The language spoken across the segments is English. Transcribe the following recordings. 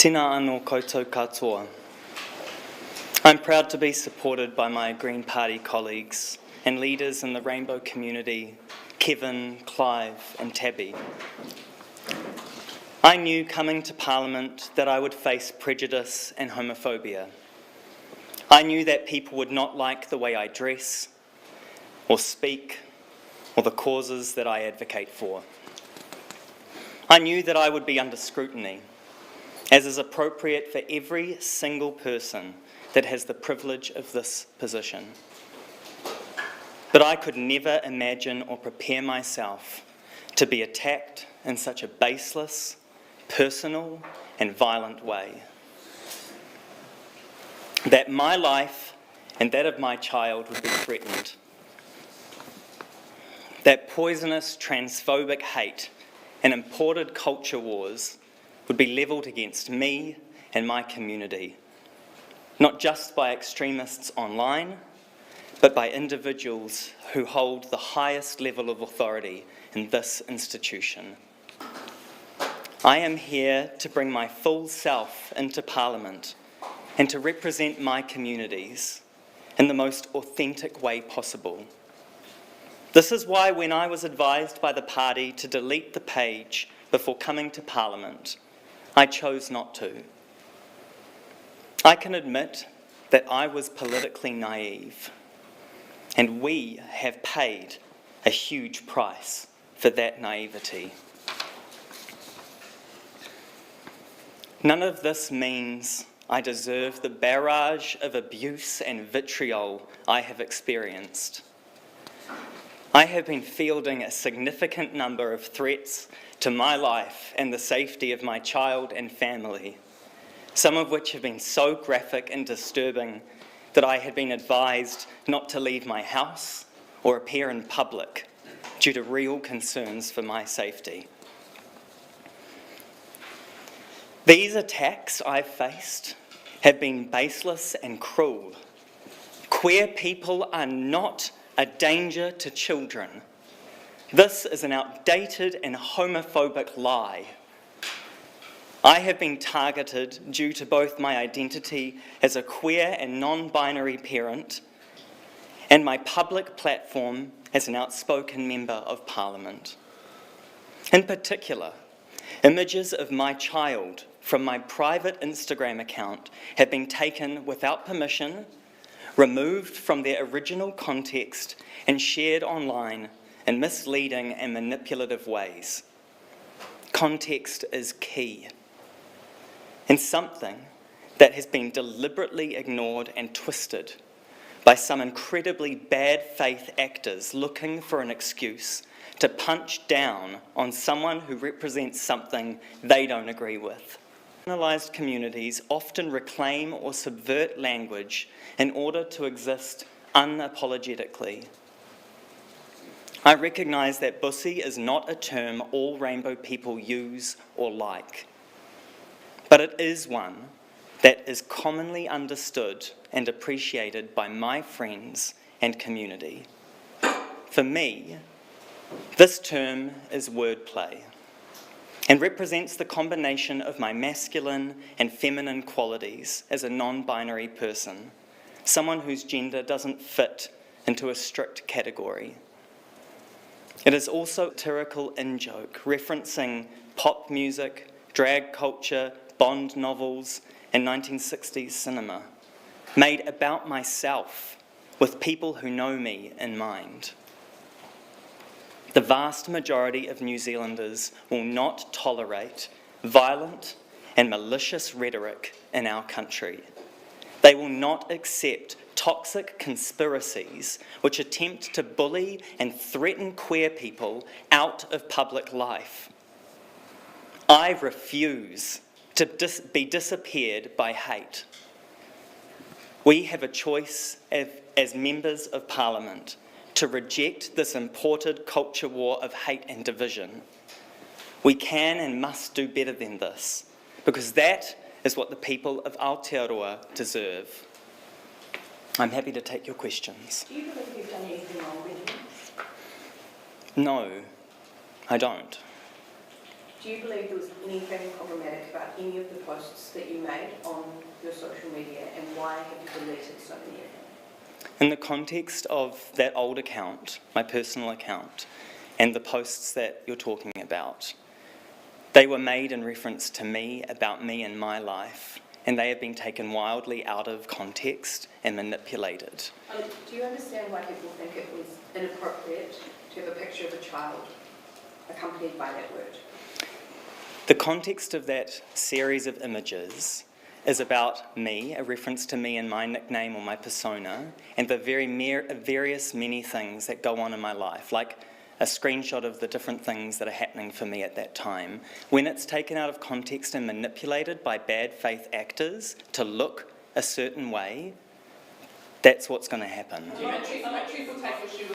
Tēnā anō koutou katoa. I'm proud to be supported by my Green Party colleagues and leaders in the Rainbow community, Kevin, Clive and Tabby. I knew coming to Parliament that I would face prejudice and homophobia. I knew that people would not like the way I dress or speak or the causes that I advocate for. I knew that I would be under scrutiny, as is appropriate for every single person that has the privilege of this position. But I could never imagine or prepare myself to be attacked in such a baseless, personal and violent way. That my life and that of my child would be threatened. That poisonous transphobic hate and imported culture wars would be levelled against me and my community, not just by extremists online, but by individuals who hold the highest level of authority in this institution. I am here to bring my full self into Parliament and to represent my communities in the most authentic way possible. This is why when I was advised by the party to delete the page before coming to Parliament, I chose not to. I can admit that I was politically naive, and we have paid a huge price for that naivety. None of this means I deserve the barrage of abuse and vitriol I have experienced. I have been fielding a significant number of threats to my life and the safety of my child and family, some of which have been so graphic and disturbing that I had been advised not to leave my house or appear in public due to real concerns for my safety. These attacks I've faced have been baseless and cruel. Queer people are not a danger to children. This is an outdated and homophobic lie. I have been targeted due to both my identity as a queer and non-binary parent and my public platform as an outspoken member of Parliament. In particular, images of my child from my private Instagram account have been taken without permission, removed from their original context and shared online in misleading and manipulative ways. Context is key, and something that has been deliberately ignored and twisted by some incredibly bad faith actors looking for an excuse to punch down on someone who represents something they don't agree with. Marginalised communities often reclaim or subvert language in order to exist unapologetically. I recognise that bussy is not a term all rainbow people use or like, but it is one that is commonly understood and appreciated by my friends and community. For me, this term is wordplay and represents the combination of my masculine and feminine qualities as a non-binary person, someone whose gender doesn't fit into a strict category. It is also a satirical in-joke referencing pop music, drag culture, Bond novels, and 1960s cinema, made about myself with people who know me in mind. The vast majority of New Zealanders will not tolerate violent and malicious rhetoric in our country. They will not accept toxic conspiracies which attempt to bully and threaten queer people out of public life. I refuse to be disappeared by hate. We have a choice as members of Parliament to reject this imported culture war of hate and division. We can and must do better than this, because that is what the people of Aotearoa deserve. I'm happy to take your questions. Do you believe you've done anything wrong already? No, I don't. Do you believe there was anything problematic about any of the posts that you made on your social media, and why have you deleted so many of them? In the context of that old account, my personal account, and the posts that you're talking about, they were made in reference to me, about me and my life, and they have been taken wildly out of context and manipulated. Do you understand why people think it was inappropriate to have a picture of a child accompanied by that word? The context of that series of images is about me, a reference to me and my nickname or my persona, and the various many things that go on in my life, like a screenshot of the different things that are happening for me at that time. When it's taken out of context and manipulated by bad faith actors to look a certain way, that's what's going to happen. People take issue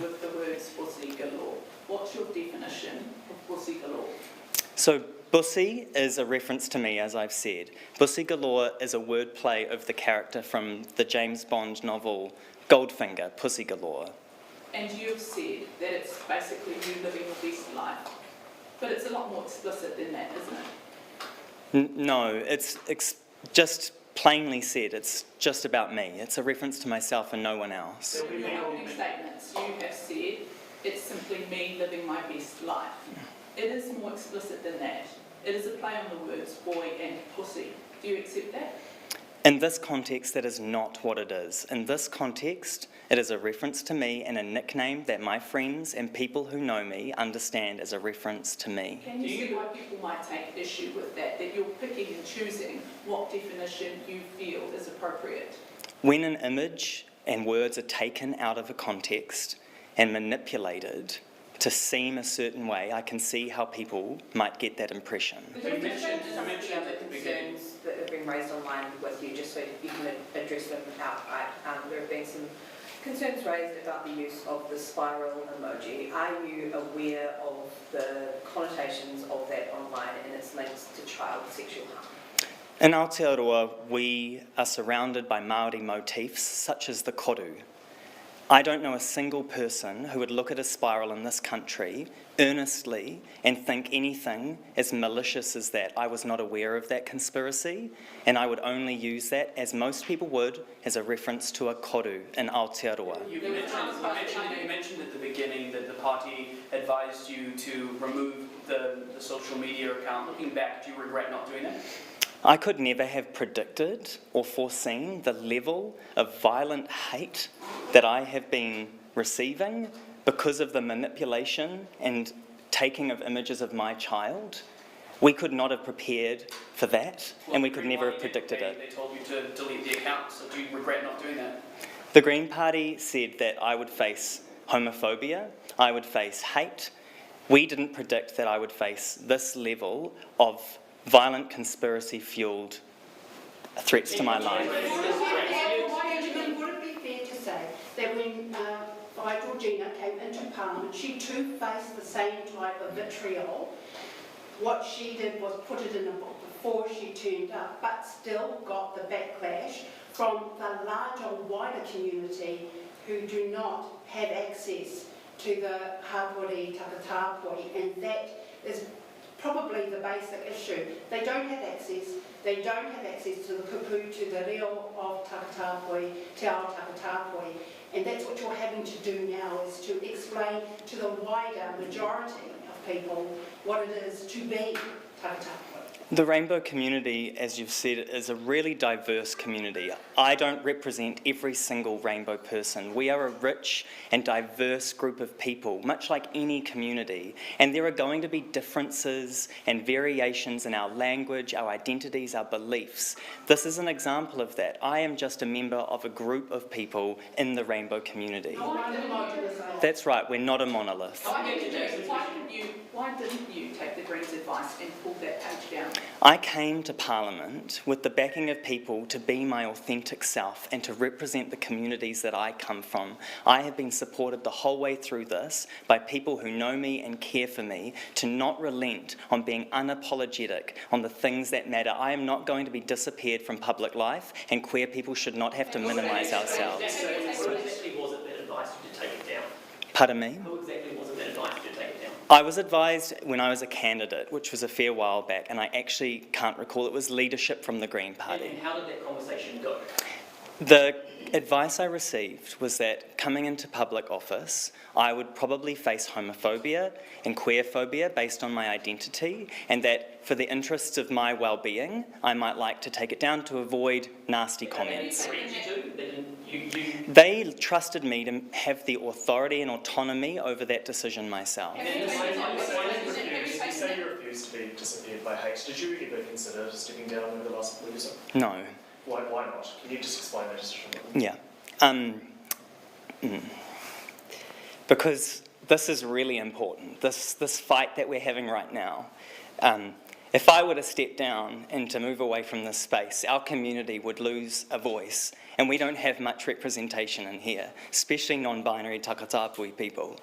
with the words pussy galore. What's your definition of pussy galore? So Bussy is a reference to me, as I've said. Bussy galore is a wordplay of the character from the James Bond novel Goldfinger, Pussy Galore. And you've said that it's basically you living your best life. But it's a lot more explicit than that, isn't it? No, it's just plainly said, it's just about me. It's a reference to myself and no one else. In your opening statements, you have said it's simply me living my best life. It is more explicit than that. It is a play on the words boy and pussy. Do you accept that? In this context, that is not what it is. In this context, it is a reference to me and a nickname that my friends and people who know me understand as a reference to me. Can you see why people might take issue with that you're picking and choosing what definition you feel is appropriate? When an image and words are taken out of a context and manipulated to seem a certain way, I can see how people might get that impression. You mentioned some of the other concerns that have been raised online with you, just so you can address them outright. There have been some concerns raised about the use of the spiral emoji. Are you aware of the connotations of that online and its links to child sexual harm? In Aotearoa, we are surrounded by Māori motifs such as the koru. I don't know a single person who would look at a spiral in this country earnestly and think anything as malicious as that. I was not aware of that conspiracy, and I would only use that, as most people would, as a reference to a koru in Aotearoa. You mentioned at the beginning that the party advised you to remove the social media account. Looking back, do you regret not doing that? I could never have predicted or foreseen the level of violent hate that I have been receiving because of the manipulation and taking of images of my child. We could not have prepared for that, and we could never have predicted it. They told you to delete the account, so do you regret not doing that? The Green Party said that I would face homophobia, I would face hate. We didn't predict that I would face this level of violent conspiracy-fueled threats to my life. Would it be fair to say that when Georgina came into Parliament, she too faced the same type of vitriol? What she did was put it in a book before she turned up, but still got the backlash from the larger, wider community who do not have access to the hapori takatapui, and that is probably the basic issue. They don't have access. They don't have access to the kupu, to the reo of takatapui, te ao takatapui, and that's what you're having to do now, is to explain to the wider majority of people what it is to be takatapui. The rainbow community, as you've said, is a really diverse community. I don't represent every single rainbow person. We are a rich and diverse group of people, much like any community. And there are going to be differences and variations in our language, our identities, our beliefs. This is an example of that. I am just a member of a group of people in the rainbow community. That's right, we're not a monolith. Why didn't you take the Greens' advice and pull that page down? I came to Parliament with the backing of people to be my authentic self and to represent the communities that I come from. I have been supported the whole way through this by people who know me and care for me to not relent on being unapologetic on the things that matter. I am not going to be disappeared from public life, and queer people should not have to minimise ourselves. So what exactly was it that advised you to take it down? Pardon me? Who exactly was it that advised you to take it down? I was advised when I was a candidate, which was a fair while back, and I actually can't recall. It was leadership from the Green Party. And how did that conversation go? The advice I received was that coming into public office, I would probably face homophobia and queerphobia based on my identity, and that for the interests of my well-being, I might like to take it down to avoid nasty comments. They trusted me to have the authority and autonomy over that decision myself. You say you refused to be disappeared by hate. Did you ever consider stepping down over the last week or so? No. Why not? Can you just explain that decision? Yeah. Because this is really important, this fight that we're having right now. If I were to step down and to move away from this space, our community would lose a voice, and we don't have much representation in here, especially non-binary Takatapui people.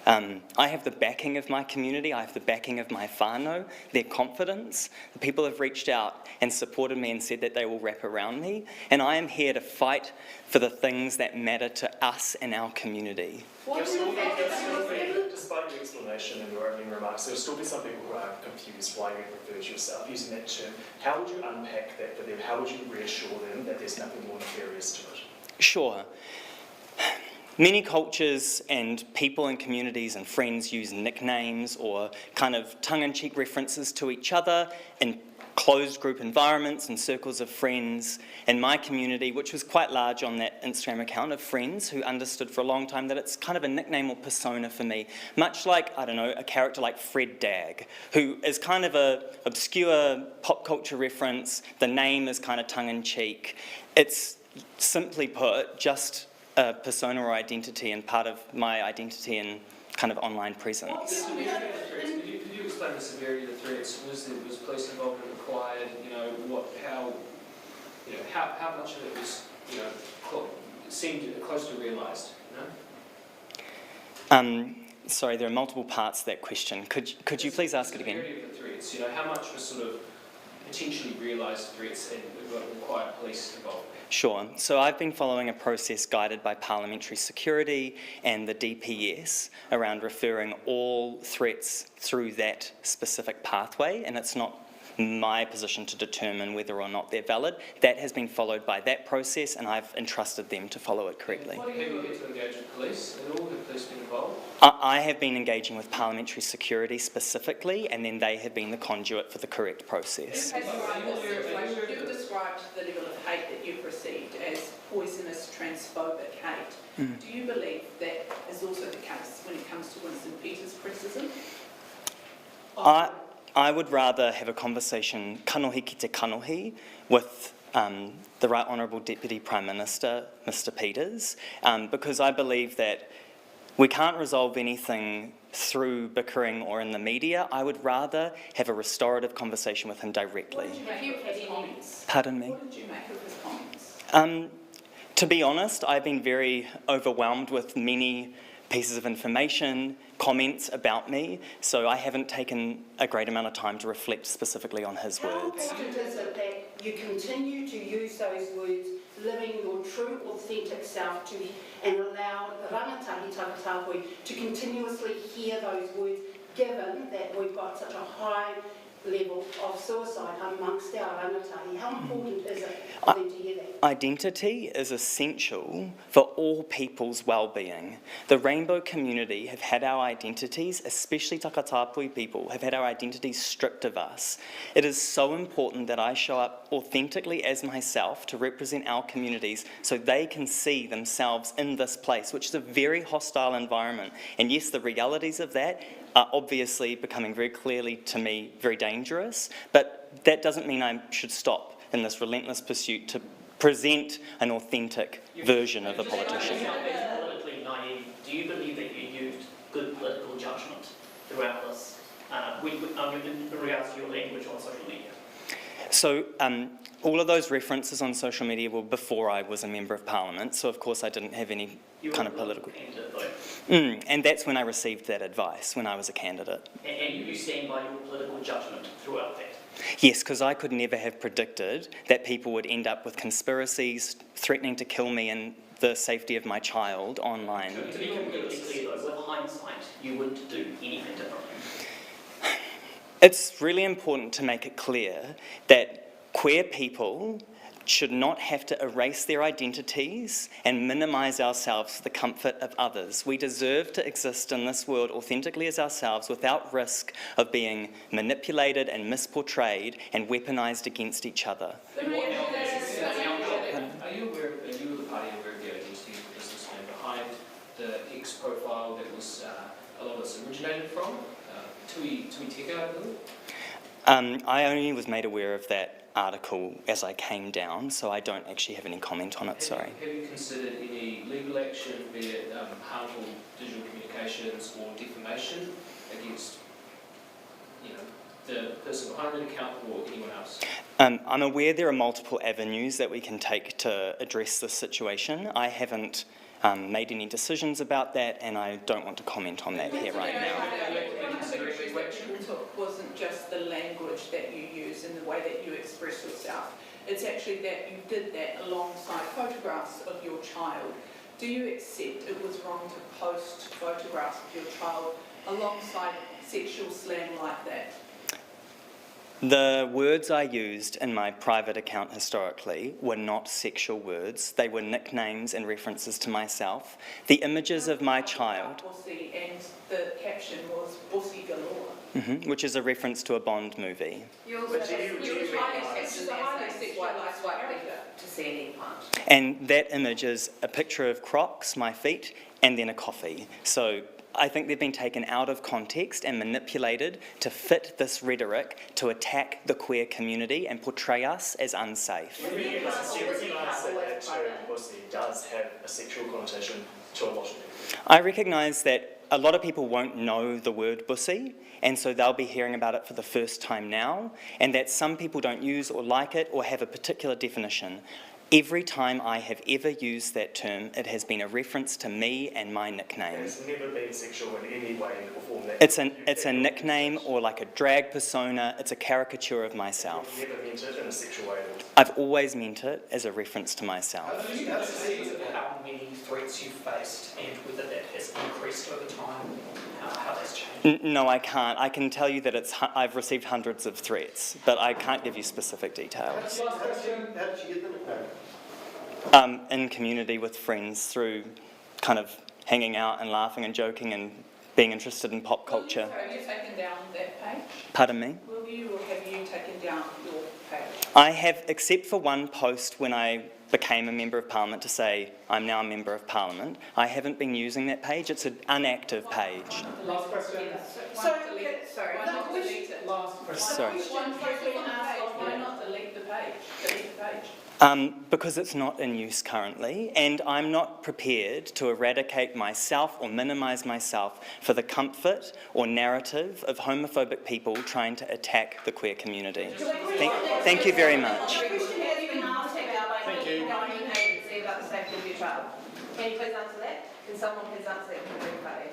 I have the backing of my community, I have the backing of my whānau, their confidence. The people have reached out and supported me and said that they will wrap around me, and I am here to fight for the things that matter to us and our community. Despite your explanation and your opening remarks, there will still be some people who are confused why you refer to yourself using that term. How would you unpack that for them? How would you reassure them that there's nothing more nefarious to it? Sure. Many cultures and people and communities and friends use nicknames or kind of tongue-in-cheek references to each other in closed group environments and circles of friends. In my community, which was quite large on that Instagram account of friends who understood for a long time that it's kind of a nickname or persona for me, much like, I don't know, a character like Fred Dagg, who is kind of a obscure pop culture reference. The name is kind of tongue-in-cheek. It's simply put, just a persona or identity and part of my identity and kind of online presence. Could you explain the severity of the threats? Was police involvement required? How much of it was, seemed close to realised? Sorry, there are multiple parts to that question. Could you please ask it again? The severity of the threats. How much was sort of potentially realised threats and required police involvement? Sure. So I've been following a process guided by parliamentary security and the DPS around referring all threats through that specific pathway, and it's not my position to determine whether or not they're valid. That has been followed by that process, and I've entrusted them to follow it correctly. Why do you get to engage with police? Have all the police been involved? I have been engaging with parliamentary security specifically, and then they have been the conduit for the correct process. You've described the level of hate that you've received as poisonous, transphobic hate. Do you believe that is also the case when it comes to Winston Peters' criticism? I would rather have a conversation kanohi ki te kanohi with the Right Honourable Deputy Prime Minister, Mr Peters, because I believe that we can't resolve anything through bickering or in the media. I would rather have a restorative conversation with him directly. Have you had any comments? Pardon me? What did you make of his comments? To be honest, I've been very overwhelmed with many pieces of information, comments about me, so I haven't taken a great amount of time to reflect specifically on his words. How important is it that you continue to use those words, living your true, authentic self, and allow rangatahi Takatapui to continuously hear those words, given that we've got such a high level of suicide amongst our rangatahi? How important is it for them to hear that? Identity is essential for all people's well-being. The rainbow community have had our identities, especially Takatapui people, have had our identities stripped of us. It is so important that I show up authentically as myself to represent our communities so they can see themselves in this place, which is a very hostile environment. And yes, the realities of that are obviously becoming very clearly to me very dangerous, but that doesn't mean I should stop in this relentless pursuit to present an authentic version of a politician. Politically naive, do you believe that you used good political judgment throughout this, in regards to your language on social media? So all of those references on social media were before I was a Member of Parliament, so of course I didn't have any kind of political... and that's when I received that advice, when I was a candidate. And you stand by your political judgment throughout that? Yes, because I could never have predicted that people would end up with conspiracies, threatening to kill me and the safety of my child online. To be completely clear though, with hindsight, you wouldn't do anything differently. It's really important to make it clear that queer people should not have to erase their identities and minimise ourselves for the comfort of others. We deserve to exist in this world authentically as ourselves without risk of being manipulated and misportrayed and weaponised against each other. Are you aware, are you the party aware of the identity of the businessman behind the X profile that was a lot of this originated from? Tui Teka, I believe? I only was made aware of that article as I came down, so I don't actually have any comment on it, sorry. Have you considered any legal action, be it harmful digital communications or defamation against, the person behind the account or anyone else? I'm aware there are multiple avenues that we can take to address this situation. I haven't made any decisions about that, and I don't want to comment on that here right now. One of the issues that you took wasn't just the language that you use and the way that you express yourself. It's actually that you did that alongside photographs of your child. Do you accept it was wrong to post photographs of your child alongside sexual slang like that? The words I used in my private account historically were not sexual words. They were nicknames and references to myself. The images of my child, Bossy, and the caption was Bossy galore. which is a reference to a Bond movie. You also But do have you you realise- highly sexualised to see any part. And that image is a picture of Crocs, my feet, and then a coffee. So I think they've been taken out of context and manipulated to fit this rhetoric to attack the queer community and portray us as unsafe. Do you realise that term pussy does have a sexual connotation to a lot of people? I recognise that a lot of people won't know the word bussy, and so they'll be hearing about it for the first time now, and that some people don't use or like it or have a particular definition. Every time I have ever used that term, it has been a reference to me and my nickname. It's never been sexual in any way or form. It's a nickname or like a drag persona. It's a caricature of myself. You've never meant it in a sexual way. I've always meant it as a reference to myself. Have you considered how many threats you've faced and whether that has increased over time? How that's changed? No, I can't. I can tell you that I've received hundreds of threats, but I can't give you specific details. How did you get the nickname? In community with friends through kind of hanging out and laughing and joking and being interested in pop culture. Have you taken down that page? Pardon me? Will you or have you taken down your page? I have, except for one post when I became a Member of Parliament to say I'm now a Member of Parliament, I haven't been using that page. It's an inactive page. Last question. Why not delete it? Last question. Sorry. Why not delete the page? Delete the page. Because it's not in use currently, and I'm not prepared to eradicate myself or minimise myself for the comfort or narrative of homophobic people trying to attack the queer community. Thank you very much. The question has been asked about by the governing agency about the safety of your child. Can you please answer that? Can someone please answer that from everybody?